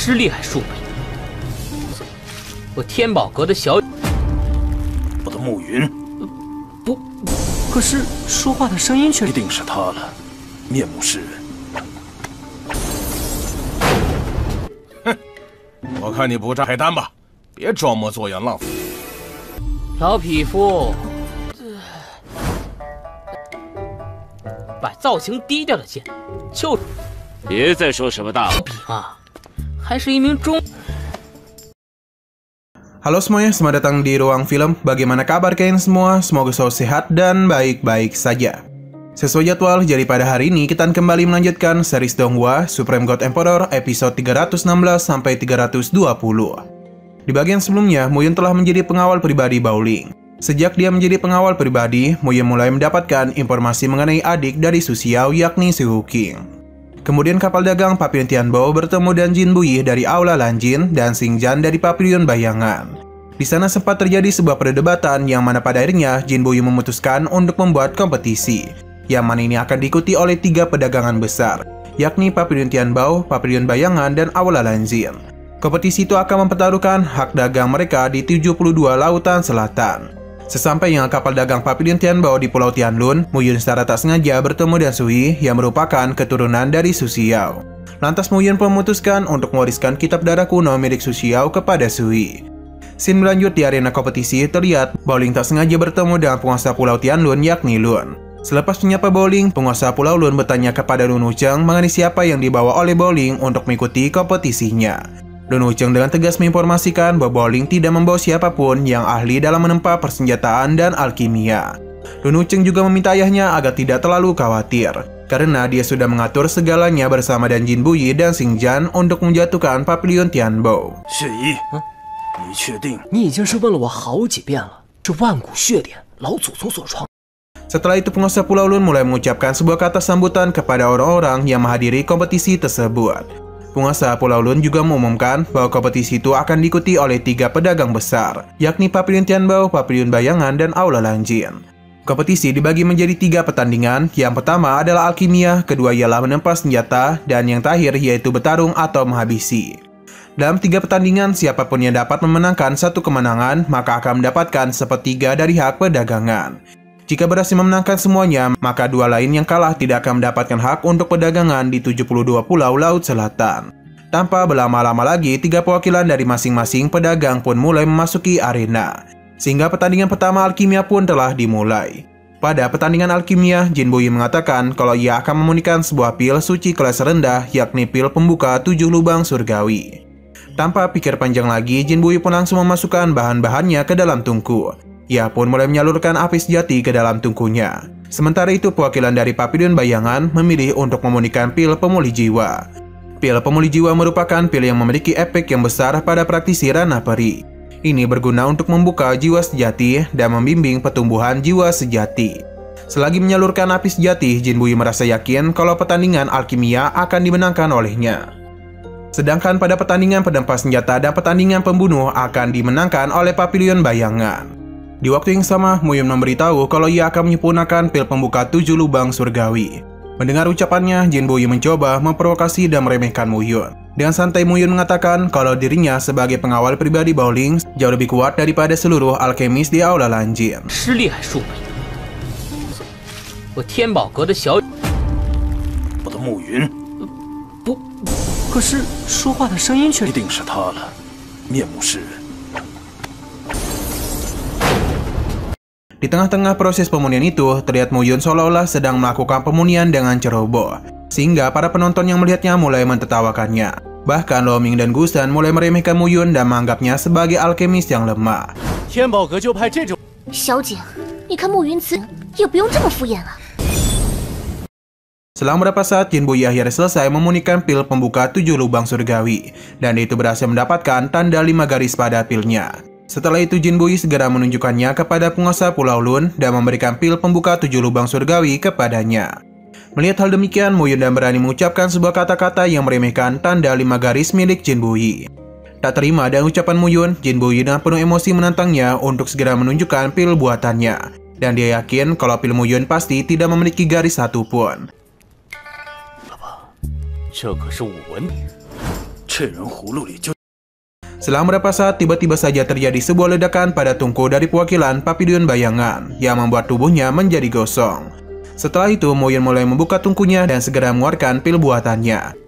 实力还输不赢。我天宝阁的小我的暮云，不，可是说话的声音却一定是他了，面目示人。哼，我看你不开单吧，别装模作样浪费。老匹夫，把造型低调的剑，就别再说什么大话比嘛，还是一名中。Halo semuanya, selamat datang di Ruang Film. Bagaimana kabar kalian semua? Semoga selalu sehat dan baik-baik saja. Sesuai jadwal, jadi pada hari ini kita akan kembali melanjutkan series Donghua Supreme God Emperor episode 316 sampai 320. Di bagian sebelumnya, Muyun telah menjadi pengawal pribadi Baoling. Sejak dia menjadi pengawal pribadi, Muyun mulai mendapatkan informasi mengenai adik dari Su Xiao, yakni Su King. Kemudian kapal dagang Papillon Tianbo bertemu dengan Jin Buyi dari Aula Lanjin dan Xing Jan dari Papillon Bayangan. Di sana sempat terjadi sebuah perdebatan yang mana pada akhirnya Jin Buyi memutuskan untuk membuat kompetisi, yang mana ini akan diikuti oleh 3 pedagangan besar, yakni Papillon Tianbo, Papillon Bayangan, dan Aula Lanjin. Kompetisi itu akan mempertaruhkan hak dagang mereka di 72 lautan selatan. Sesampainya kapal dagang Papillon Tianbo di Pulau Tianlun, Muyun secara tak sengaja bertemu dengan Sui yang merupakan keturunan dari Su Xiao. Lantas Muyun pun memutuskan untuk mewariskan kitab darah kuno milik Su Xiao kepada Sui. Scene berlanjut di arena kompetisi terlihat Baoling tak sengaja bertemu dengan penguasa Pulau Tianlun yakni Lun. Selepas menyapa Baoling, penguasa Pulau Lun bertanya kepada Lun Wucheng mengenai siapa yang dibawa oleh Baoling untuk mengikuti kompetisinya. Lun Wucheng dengan tegas menginformasikan bahwa Baoling tidak membawa siapapun yang ahli dalam menempa persenjataan dan alkimia. Lun Wucheng juga meminta ayahnya agar tidak terlalu khawatir, karena dia sudah mengatur segalanya bersama dengan Jin Buyi dan Xing Jan untuk menjatuhkan Papillon Tianbo. 血衣，你确定？你已经是问了我好几遍了，这万古血点，老祖宗所创。 Setelah itu penguasa Pulau Lun mulai mengucapkan sebuah kata sambutan kepada orang-orang yang menghadiri kompetisi tersebut. Penguasa Pulau Lun juga mengumumkan bahwa kompetisi itu akan diikuti oleh 3 pedagang besar, yakni Papillon Tianbo, Papillon Bayangan, dan Aula Lanjin. Kompetisi dibagi menjadi 3 pertandingan. Yang pertama adalah alkimia, kedua ialah menempa senjata, dan yang terakhir yaitu bertarung atau menghabisi. Dalam 3 pertandingan, siapapun yang dapat memenangkan 1 kemenangan, maka akan mendapatkan 1/3 dari hak perdagangan. Jika berhasil memenangkan semuanya, maka 2 lain yang kalah tidak akan mendapatkan hak untuk perdagangan di 72 pulau Laut Selatan. Tanpa berlama-lama lagi, 3 perwakilan dari masing-masing pedagang pun mulai memasuki arena. Sehingga pertandingan pertama alkimia pun telah dimulai. Pada pertandingan alkimia, Jin Buyi mengatakan kalau ia akan memunikan sebuah pil suci kelas rendah, yakni pil pembuka 7 lubang surgawi. Tanpa pikir panjang lagi, Jin Buyi pun langsung memasukkan bahan-bahannya ke dalam tungku. Ia pun mulai menyalurkan api sejati ke dalam tungkunya. Sementara itu, perwakilan dari Papillon Bayangan memilih untuk memunikan pil pemulih jiwa. Pil pemulih jiwa merupakan pil yang memiliki efek yang besar pada praktisi ranah peri. Ini berguna untuk membuka jiwa sejati dan membimbing pertumbuhan jiwa sejati. Selagi menyalurkan api sejati, Jin Buyi merasa yakin kalau pertandingan alkimia akan dimenangkan olehnya. Sedangkan pada pertandingan pedempa senjata dan pertandingan pembunuh akan dimenangkan oleh Papillon Bayangan. Di waktu yang sama, Muyun memberitahu kalau ia akan menyempurnakan pil pembuka 7 lubang surgawi. Mendengar ucapannya, Jin Buyi mencoba memprovokasi dan meremehkan Muyun. Dengan santai Muyun mengatakan kalau dirinya sebagai pengawal pribadi Baoling jauh lebih kuat daripada seluruh alkemis di Aula Lanjin. 实力还输不赢。我天宝阁的小我的暮云，不，可是说话的声音却一定是他了，面目示人。 Di tengah-tengah proses pemunian itu, terlihat Muyun seolah-olah sedang melakukan pemunian dengan ceroboh, sehingga para penonton yang melihatnya mulai mentertawakannya. Bahkan Lo Ming dan Gusan mulai meremehkan Muyun dan menganggapnya sebagai alkemis yang lemah. 天宝阁就派这种小姐，你看暮云此人也不用这么敷衍了。 Selang beberapa saat, Jin Buyi akhirnya selesai memunikan pil pembuka 7 lubang surgawi, dan itu berhasil mendapatkan tanda 5 garis pada pilnya. Setelah itu, Jin Buyi segera menunjukkannya kepada penguasa Pulau Lun dan memberikan pil pembuka 7 lubang surgawi kepadanya. Melihat hal demikian, Muyun dan berani mengucapkan sebuah kata-kata yang meremehkan tanda 5 garis milik Jin Buyi. Tak terima dengan ucapan Muyun, Jin Buyi dengan penuh emosi menantangnya untuk segera menunjukkan pil buatannya. Dan dia yakin kalau pil Muyun pasti tidak memiliki garis satupun. 这可是武文鼎，这这人葫芦里就 Selang beberapa saat, tiba-tiba saja terjadi sebuah ledakan pada tungku dari perwakilan Papilion Bayangan yang membuat tubuhnya menjadi gosong. Setelah itu, Mo Yun mulai membuka tungkunya dan segera mengeluarkan pil buatannya.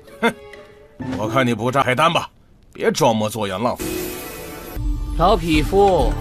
我看你不炸开单吧，别装模作样浪费。 老匹夫，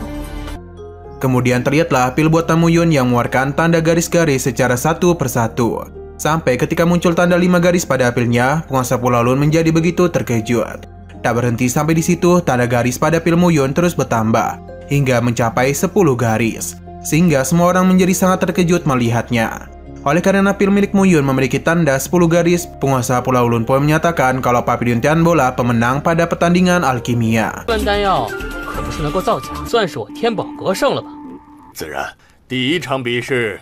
Kemudian terlihatlah pil buatan Mo Yun yang mengeluarkan tanda garis-garis secara satu persatu. Sampai ketika muncul tanda 5 garis pada pilnya, penguasa Pulau Lun menjadi begitu terkejut. Tak berhenti sampai di situ, tanda garis pada pil Mo Yun terus bertambah, hingga mencapai 10 garis. Sehingga semua orang menjadi sangat terkejut melihatnya. Oleh karena pil milik Mo Yun memiliki tanda 10 garis, penguasa Pulau Lun pun menyatakan kalau Papilion Tianbola pemenang pada pertandingan alkimia. 断丹药可不是能够造假，算是我天宝阁胜了吧？ 自然，第一场比试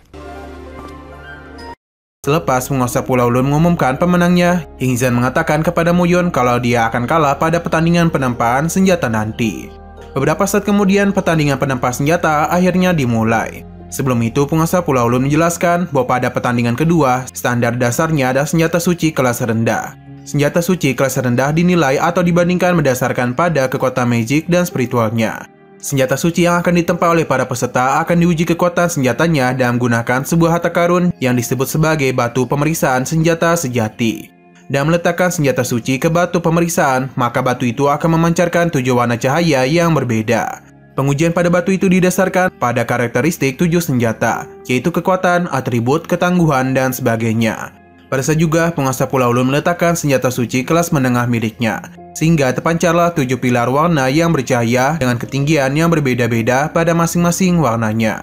Selepas penguasa Pulau Lun mengumumkan pemenangnya, Ying Zan mengatakan kepada Mo Yun kalau dia akan kalah pada pertandingan penempaan senjata nanti. Beberapa saat kemudian, pertandingan penempaan senjata akhirnya dimulai. Sebelum itu, penguasa Pulau Lun menjelaskan bahwa pada pertandingan kedua, standar dasarnya adalah senjata suci kelas rendah. Senjata suci kelas rendah dinilai atau dibandingkan berdasarkan pada kekuatan magic dan spiritualnya. Senjata suci yang akan ditempa oleh para peserta akan diuji kekuatan senjatanya dan menggunakan sebuah harta karun yang disebut sebagai batu pemeriksaan senjata sejati. Dan meletakkan senjata suci ke batu pemeriksaan, maka batu itu akan memancarkan 7 warna cahaya yang berbeda. Pengujian pada batu itu didasarkan pada karakteristik 7 senjata, yaitu kekuatan, atribut, ketangguhan, dan sebagainya. Pada saat juga, penguasa Pulau Lun meletakkan senjata suci kelas menengah miliknya, sehingga terpancarlah 7 pilar warna yang bercahaya dengan ketinggian yang berbeda-beda pada masing-masing warnanya.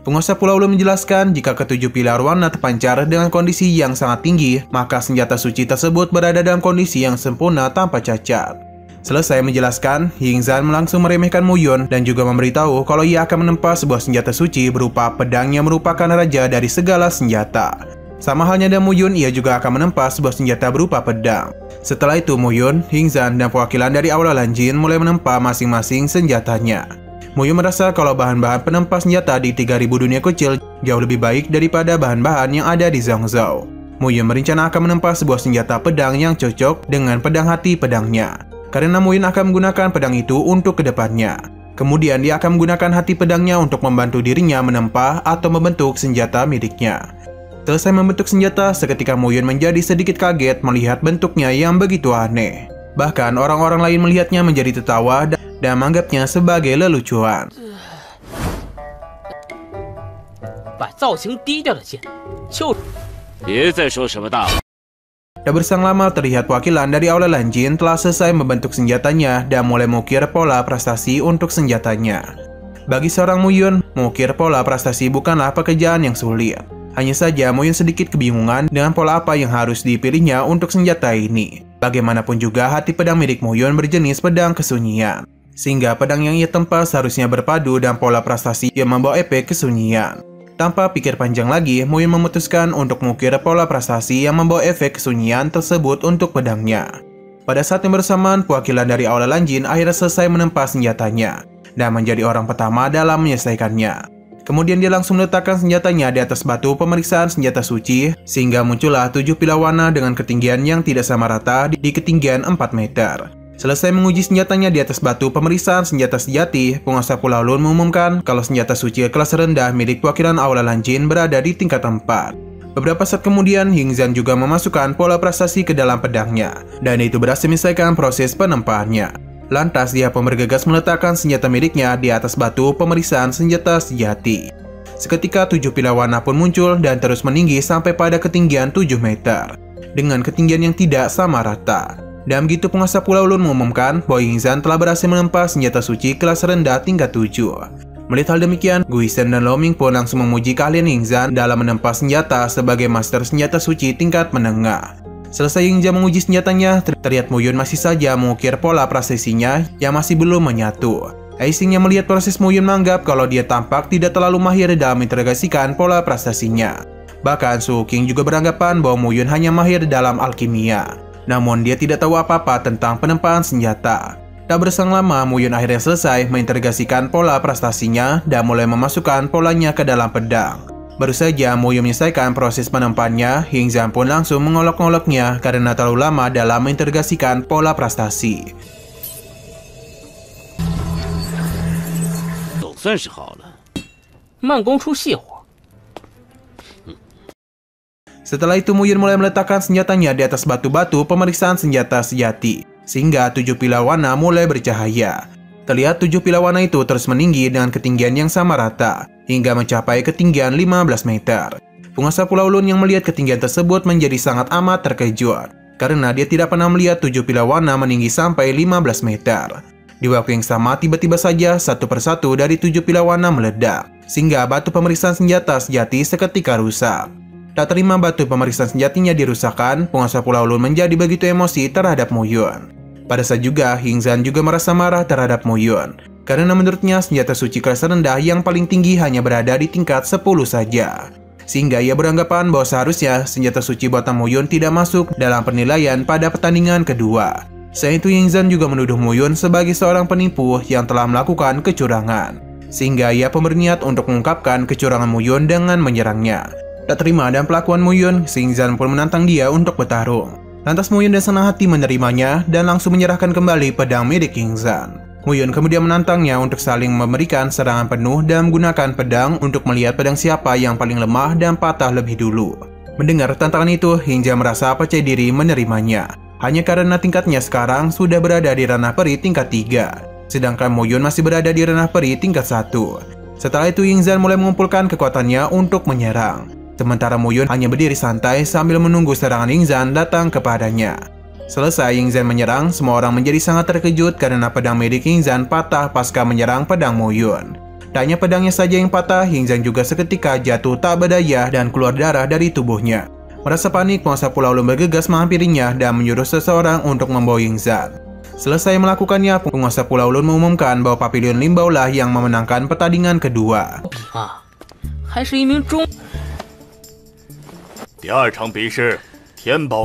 Penguasa Pulau Lun menjelaskan jika ke-7 pilar warna terpancar dengan kondisi yang sangat tinggi, maka senjata suci tersebut berada dalam kondisi yang sempurna tanpa cacat. Selesai menjelaskan, Ying Zan langsung meremehkan Mo Yun dan juga memberitahu kalau ia akan menempa sebuah senjata suci berupa pedang yang merupakan raja dari segala senjata. Sama halnya dengan Mo Yun, ia juga akan menempa sebuah senjata berupa pedang. Setelah itu, Mo Yun, Ying Zan, dan perwakilan dari Aula Lanjin mulai menempa masing-masing senjatanya. Mo Yun merasa kalau bahan-bahan penempa senjata di 3000 dunia kecil jauh lebih baik daripada bahan-bahan yang ada di Zhongzhou. Mo Yun berencana akan menempa sebuah senjata pedang yang cocok dengan pedang hati pedangnya, karena Mo Yun akan menggunakan pedang itu untuk kedepannya. Kemudian dia akan menggunakan hati pedangnya untuk membantu dirinya menempa atau membentuk senjata miliknya. Selesai membentuk senjata, seketika Mo Yun menjadi sedikit kaget melihat bentuknya yang begitu aneh. Bahkan orang-orang lain melihatnya menjadi tertawa dan menganggapnya sebagai lelucuan. 把造型低调的剑，就 别再说什么大话。 Tak bersang lama terlihat wakilan dari Aula Lanjin telah selesai membentuk senjatanya dan mulai mengukir pola prestasi untuk senjatanya. Bagi seorang Mo Yun, mengukir pola prestasi bukanlah pekerjaan yang sulit. Hanya saja Mo Yun sedikit kebingungan dengan pola apa yang harus dipilihnya untuk senjata ini. Bagaimanapun juga hati pedang milik Mo Yun berjenis pedang kesunyian, sehingga pedang yang ia tempa seharusnya berpadu dan pola prestasi yang membawa efek kesunyian. Tanpa pikir panjang lagi, Mo Yun memutuskan untuk mengukir pola prestasi yang membawa efek kesunyian tersebut untuk pedangnya. Pada saat yang bersamaan, perwakilan dari Aula Lanjin akhirnya selesai menempa senjatanya dan menjadi orang pertama dalam menyelesaikannya. Kemudian dia langsung meletakkan senjatanya di atas batu pemeriksaan senjata suci, sehingga muncullah 7 pilar warna dengan ketinggian yang tidak sama rata di ketinggian 4 meter. Selesai menguji senjatanya di atas batu pemeriksaan senjata sejati, penguasa Pulau Lun mengumumkan kalau senjata suci kelas rendah milik perwakilan Aula Lanjin berada di tingkat 4. Beberapa saat kemudian, Ying Zan juga memasukkan pola prestasi ke dalam pedangnya, dan itu berhasil menyelesaikan proses penempaannya. Lantas dia pun bergegas meletakkan senjata miliknya di atas batu pemeriksaan senjata sejati. Seketika 7 pilar warna pun muncul dan terus meninggi sampai pada ketinggian 7 meter, dengan ketinggian yang tidak sama rata. Dan begitu penguasa Pulau Lun mengumumkan bahwa Ying Zan telah berhasil menempa senjata suci kelas rendah tingkat 7. Melihat hal demikian, Guisen dan Lo Ming pun langsung memuji keahlian Ying Zan dalam menempa senjata sebagai master senjata suci tingkat menengah. Selesai Ying Zan menguji senjatanya, terlihat Mo Yun masih saja mengukir pola prestasinya yang masih belum menyatu. Aising yang melihat proses Mo Yun menganggap kalau dia tampak tidak terlalu mahir dalam mengintegrasikan pola prestasinya. Bahkan Su King juga beranggapan bahwa Mo Yun hanya mahir dalam alkimia. Namun dia tidak tahu apa-apa tentang penempaan senjata. Tak bersang lama, Mo Yun akhirnya selesai mengintegrasikan pola prestasinya dan mulai memasukkan polanya ke dalam pedang. Baru saja Mo Yun menyelesaikan proses penempaannya, Ying Zhan pun langsung mengolok-ngoloknya karena terlalu lama dalam mengintegrasikan pola prestasi. 总算是好了。慢工出细活。 Setelah itu Mo Yun mulai meletakkan senjatanya di atas batu-batu pemeriksaan senjata sejati, sehingga 7 pilar warna mulai bercahaya. Terlihat 7 pilar warna itu terus meninggi dengan ketinggian yang sama rata, hingga mencapai ketinggian 15 meter. Penguasa Pulau Lun yang melihat ketinggian tersebut menjadi sangat amat terkejut, karena dia tidak pernah melihat 7 pilar warna meninggi sampai 15 meter. Di waktu yang sama, tiba-tiba saja satu persatu dari 7 pilar warna meledak, sehingga batu pemeriksaan senjata sejati seketika rusak. Tak terima batu pemeriksaan senjatinya dirusakkan, penguasa Pulau Lun menjadi begitu emosi terhadap Mo Yun. Pada saat juga, Ying Zhan juga merasa marah terhadap Mo Yun, karena menurutnya senjata suci kelas rendah yang paling tinggi hanya berada di tingkat 10 saja. Sehingga ia beranggapan bahwa seharusnya senjata suci buatan Mo Yun tidak masuk dalam penilaian pada pertandingan kedua. Selain itu, Ying Zhan juga menuduh Mo Yun sebagai seorang penipu yang telah melakukan kecurangan. Sehingga ia pun berniat untuk mengungkapkan kecurangan Mo Yun dengan menyerangnya. Tak terima dan pelakuan Mo Yun, Ying Zhan pun menantang dia untuk bertarung. Lantas Mo Yun dengan senang hati menerimanya dan langsung menyerahkan kembali pedang milik Ying Zhan. Mo Yun kemudian menantangnya untuk saling memberikan serangan penuh dan menggunakan pedang untuk melihat pedang siapa yang paling lemah dan patah lebih dulu. Mendengar tantangan itu, Ying Zhan merasa percaya diri menerimanya. Hanya karena tingkatnya sekarang sudah berada di ranah peri tingkat 3, sedangkan Mo Yun masih berada di ranah peri tingkat 1. Setelah itu Ying Zhan mulai mengumpulkan kekuatannya untuk menyerang. Sementara Mo Yun hanya berdiri santai sambil menunggu serangan Ying Zhan datang kepadanya. Selesai Ying Zhan menyerang, semua orang menjadi sangat terkejut karena pedang milik Ying Zhan patah pasca menyerang pedang Mo Yun. Tak hanya pedangnya saja yang patah, Ying Zhan juga seketika jatuh tak berdaya dan keluar darah dari tubuhnya. Merasa panik, penguasa Pulau Lun bergegas menghampirinya dan menyuruh seseorang untuk membawa Ying Zhan. Selesai melakukannya, penguasa Pulau Lun mengumumkan bahwa Papilion Limbao lah yang memenangkan pertandingan kedua. 还是一名中。 第二场比试，天宝。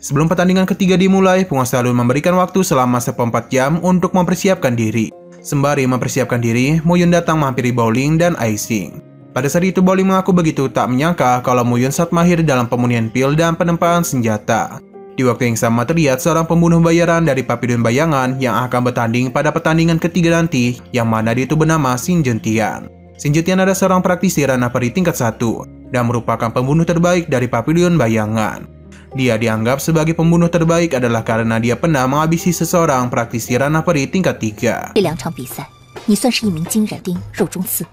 Sebelum pertandingan ketiga dimulai, penguasa Lun memberikan waktu selama 14 jam untuk mempersiapkan diri. Sembari mempersiapkan diri, Mo Yun datang menghampiri Bowling dan Aising. Pada saat itu Bowling mengaku begitu tak menyangka kalau Mo Yun sangat mahir dalam pemurnian pil dan penempaan senjata. Di waktu yang sama terlihat seorang pembunuh bayaran dari Papilion Bayangan yang akan bertanding pada pertandingan ketiga nanti, yang mana dia itu bernama Xin Zhentian. Xin Zhentian adalah seorang praktisi ranah peri tingkat 1 dan merupakan pembunuh terbaik dari Papilion Bayangan. Dia dianggap sebagai pembunuh terbaik adalah karena dia pernah menghabisi seseorang praktisi ranah peri tingkat 3. 这2场比赛，你算是一名金染丁肉中刺。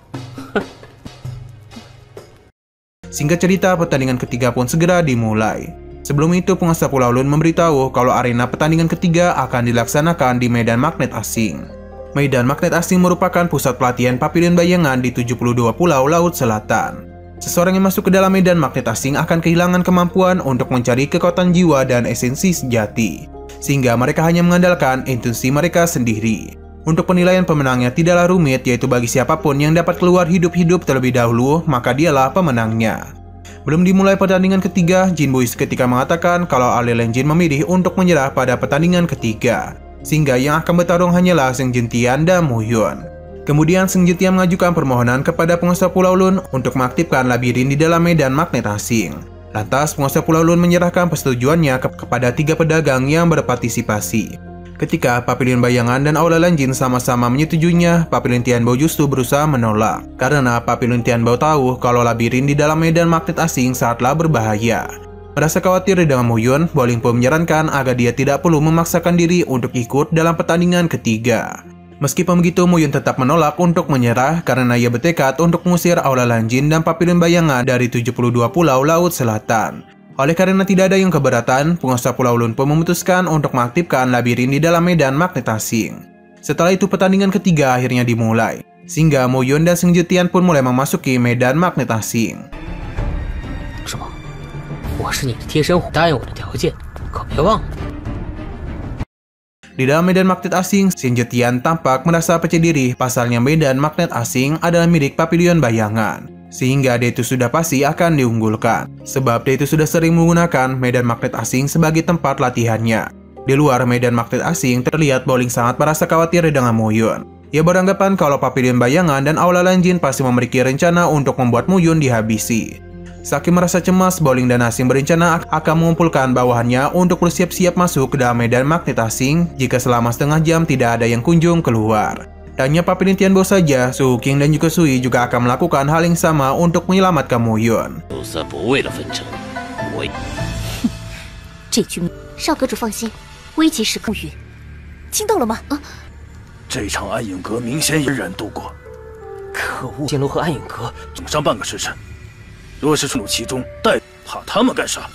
Singkat cerita, pertandingan ketiga pun segera dimulai. Sebelum itu, penguasa Pulau Lun memberitahu kalau arena pertandingan ketiga akan dilaksanakan di medan magnet asing. Medan magnet asing merupakan pusat pelatihan Papilion Bayangan di 72 pulau Laut Selatan. Seseorang yang masuk ke dalam medan magnet asing akan kehilangan kemampuan untuk mencari kekuatan jiwa dan esensi sejati, sehingga mereka hanya mengandalkan intuisi mereka sendiri. Untuk penilaian pemenangnya tidaklah rumit, yaitu bagi siapapun yang dapat keluar hidup-hidup terlebih dahulu, maka dialah pemenangnya. Belum dimulai pertandingan ketiga, Jin Bui seketika mengatakan kalau Ali Lenjin memilih untuk menyerah pada pertandingan ketiga, sehingga yang akan bertarung hanyalah Xin Zhentian dan Mo Yun. Kemudian Xin Zhentian mengajukan permohonan kepada penguasa Pulau Lun untuk mengaktifkan labirin di dalam medan magnet asing. Lantas penguasa Pulau Lun menyerahkan persetujuannya kepada 3 pedagang yang berpartisipasi. Ketika Papilion Bayangan dan Aula Lenjin sama-sama menyetujuinya, Papilion Tianbao justru berusaha menolak, karena Papilion Tianbao tahu kalau labirin di dalam medan magnet asing sangatlah berbahaya. Merasa khawatir dengan Mo Yun, Bowling pun menyarankan agar dia tidak perlu memaksakan diri untuk ikut dalam pertandingan ketiga. Meskipun begitu, Mo Yun tetap menolak untuk menyerah karena ia bertekad untuk mengusir Aula Lenjin dan Papilion Bayangan dari 72 pulau Laut Selatan. Oleh karena tidak ada yang keberatan, penguasa Pulau Lun pun memutuskan untuk mengaktifkan labirin di dalam medan magnet asing. Setelah itu pertandingan ketiga akhirnya dimulai, sehingga Mo Yun dan Xin Zhentian pun mulai memasuki medan magnet asing. 是吗？我是你的贴身，答应我的条件，可别忘了。 Di dalam medan magnet asing, Xin Zhentian tampak merasa percaya diri pasalnya medan magnet asing adalah milik Papilion Bayangan, sehingga dia itu sudah pasti akan diunggulkan, sebab dia itu sudah sering menggunakan medan magnet asing sebagai tempat latihannya. Di luar medan magnet asing terlihat Bowling sangat merasa khawatir dengan Mo Yun, Ia beranggapan kalau Pavilion Bayangan dan Aula Lanjin pasti memiliki rencana untuk membuat Mu Yun dihabisi. Saking merasa cemas, Bowling dan Asing berencana akan mengumpulkan bawahannya untuk bersiap-siap masuk ke dalam medan magnet asing jika selama setengah jam tidak ada yang kunjung keluar. Tanya Pavilion Tianbo saja, Su King dan juga Sui juga akan melakukan hal yang sama untuk menyelamatkan Mu Yun. 有色不为了纷争，我这局少阁主放心，危急时刻云，听到了吗？啊，这场暗影阁明显嫣然度过，可恶，剑楼和暗影阁总上半个时辰。若是处其中，怕他们干啥？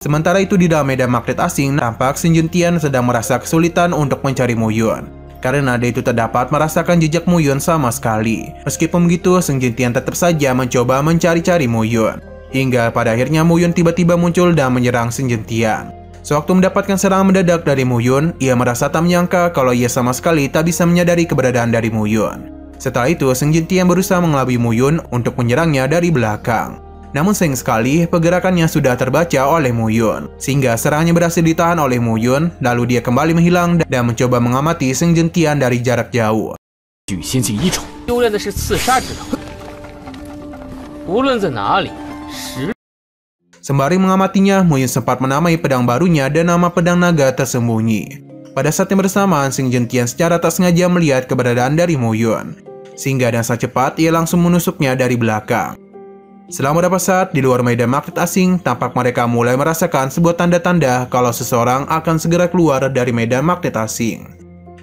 Sementara itu di dalam medan magnet asing, tampak Xin Juntian sedang merasa kesulitan untuk mencari Mu Yun. Karena dia itu terdapat merasakan jejak Mu Yun sama sekali. Meskipun begitu, Xin Juntian tetap saja mencoba mencari-cari Mu Yun. Hingga pada akhirnya Mu Yun tiba-tiba muncul dan menyerang Xin Juntian. Sewaktu mendapatkan serangan mendadak dari Mu Yun, ia merasa tak menyangka kalau ia sama sekali tak bisa menyadari keberadaan dari Mu Yun. Setelah itu, Xin Juntian berusaha mengelabui Mu Yun untuk menyerangnya dari belakang. Namun sayang sekali, pergerakannya sudah terbaca oleh Mu Yun, sehingga serangannya berhasil ditahan oleh Mu Yun, lalu dia kembali menghilang dan mencoba mengamati Xin Juntian dari jarak jauh. 举先进一筹，修炼的是刺杀之道，无论在哪里，Sembari mengamatinya, Mu Yun sempat menamai pedang barunya dan nama pedang naga tersembunyi. Pada saat yang bersamaan, Xin Juntian secara tak sengaja melihat keberadaan dari Mu Yun, sehingga dengan sangat cepat ia langsung menusuknya dari belakang. Selama beberapa saat di luar medan magnet asing, tampak mereka mulai merasakan sebuah tanda-tanda kalau seseorang akan segera keluar dari medan magnet asing.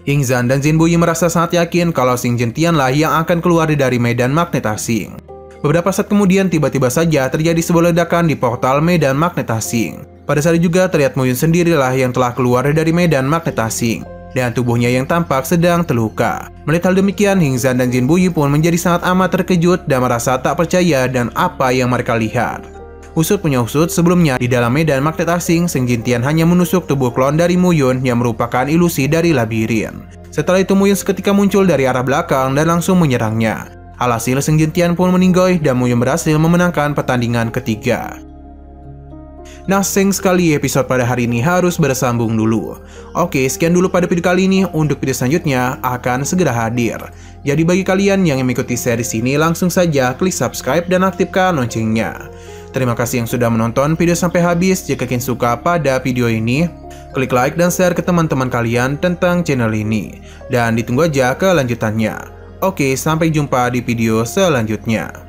Ying Zhan dan Zin Buyi merasa sangat yakin kalau Xin Juntian lah yang akan keluar dari medan magnet asing. Beberapa saat kemudian tiba-tiba saja terjadi sebuah ledakan di portal medan magnet asing. Pada saat itu juga terlihat Mu Yun sendirilah yang telah keluar dari medan magnet asing. Dan tubuhnya yang tampak sedang terluka. Melihat hal demikian, Ying Zhan dan Zin Buyi pun menjadi sangat amat terkejut dan merasa tak percaya dan apa yang mereka lihat. Usut punya usut, sebelumnya di dalam medan magnet asing, Xin Juntian hanya menusuk tubuh klon dari Mu Yun yang merupakan ilusi dari labirin. Setelah itu Mu Yun seketika muncul dari arah belakang dan langsung menyerangnya. Alhasil Xin Juntian pun meninggoy dan Mu Yun berhasil memenangkan pertandingan ketiga. Nah, sayang sekali episode pada hari ini harus bersambung dulu. Oke, sekian dulu pada video kali ini. Untuk video selanjutnya akan segera hadir. Jadi bagi kalian yang mengikuti series ini, langsung saja klik subscribe dan aktifkan loncengnya. Terima kasih yang sudah menonton video sampai habis. Jika kalian suka pada video ini, klik like dan share ke teman-teman kalian tentang channel ini. Dan ditunggu aja kelanjutannya. Oke, sampai jumpa di video selanjutnya.